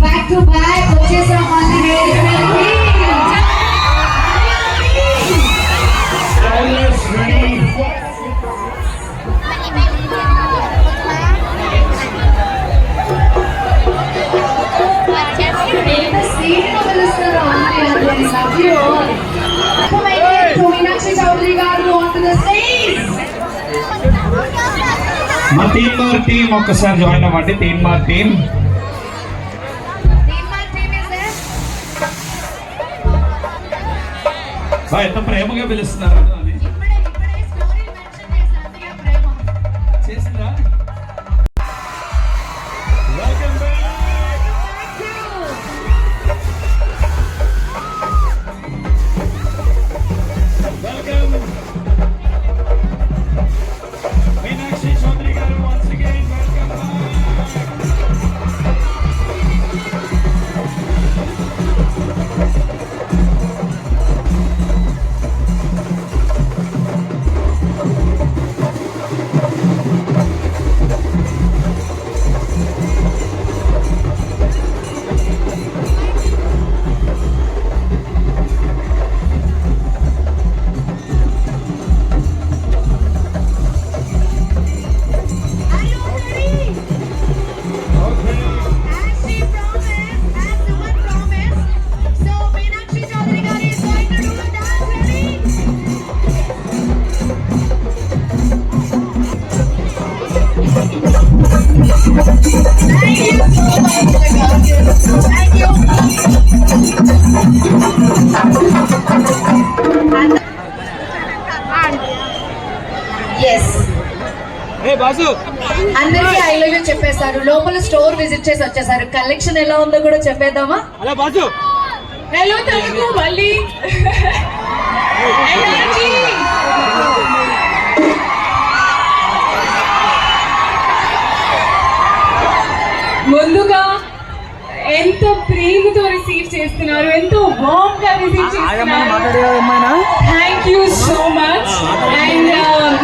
back to back వచ్చేసాం మళ్ళీ మీనాక్షి చౌదరి గారు onto the stage. మా టీం ఒక్కసారి జాయిన్ అవ్వండి. టీం ఎంత ప్రేమగా పిలుస్తున్నారు చేసిందా? మీనాక్షి చౌదరి గారు once again welcome. అందరికీ ఐ లవ్ యూ చెప్పేశారు. లోపల స్టోర్ విజిట్ చేసి వచ్చేసారు. కలెక్షన్ ఎలా ఉందో కూడా చెప్పేద్దామా? హలో తెలుగు మళ్ళీ ముందుగా ఎంత ప్రేమతో రిసీవ్ చేస్తున్నారు, ఎంతో వార్మ్ గా రిసీవ్ చేస్తున్నారు. Thank you so much. And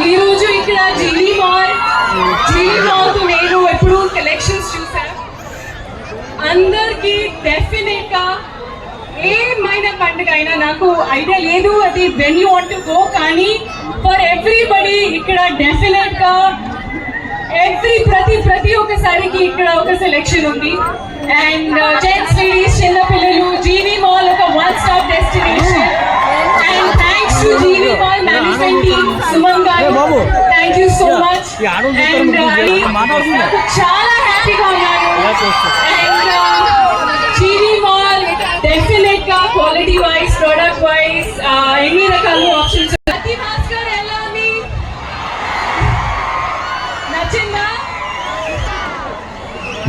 ఈ రోజు ఇక్కడ జీవీ మాల్ తో నేను ఎప్పుడు కలెక్షన్స్ చూసాను. అందరికి డెఫినెట్ గా ఏమైనా పండుగ అయినా నాకు ఐడియా లేదు అది when you want to go, కానీ ఫర్ ఎవ్రీబడి ఇక్కడ డెఫినెట్ గా ప్రతి ఒక్కసారికి ఇక్కడ ఒక సెలెక్షన్ ఉంది. అండ్ జెంట్స్ లేడీస్ చిన్న పిల్లలు జీవీ మాల్ ఒక one stop destination. And thanks to GV mall management team, Suman గారు, thank you so much. And చాలా హ్యాపీగా ఉన్నాను. అండ్ జీవీ మాల్ డెఫినెట్ గా క్వాలిటీ వైజ్ ప్రొడక్ట్ వైజ్ ఎన్ని రకాల ఆప్షన్స్.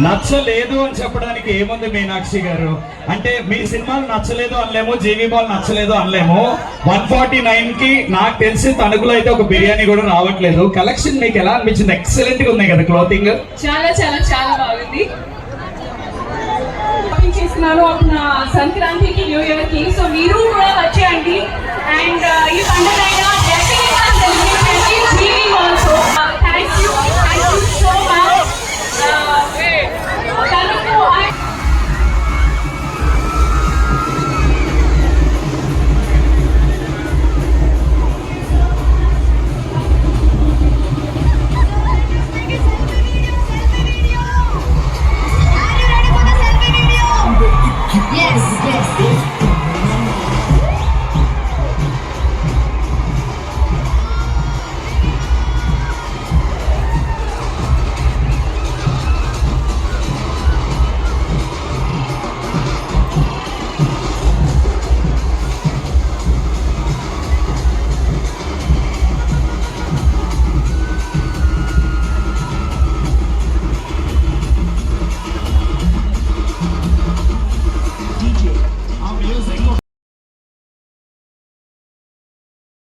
నచ్చలేదు అని చెప్పడానికి ఏముంది మీనాక్షి గారు? అంటే మీ సినిమాలు నచ్చలేదు అనలేము, జీవీ మాల్ నచ్చలేదు అనలేము. 149 కి నాకు తెలిసి తణుకులో అయితే ఒక బిర్యానీ కూడా రావట్లేదు. కలెక్షన్ మీకు ఎలా అనిపించింది? ఎక్సలెంట్ గా ఉన్నాయి కదా క్లోతింగ్. చాలా చాలా చాలా బాగుంది. చేస్తున్నాను సంక్రాంతికి న్యూ ఇయర్ కి, సో మీరు కూడా వచ్చేయండి. అండ్ ఈ పండుగ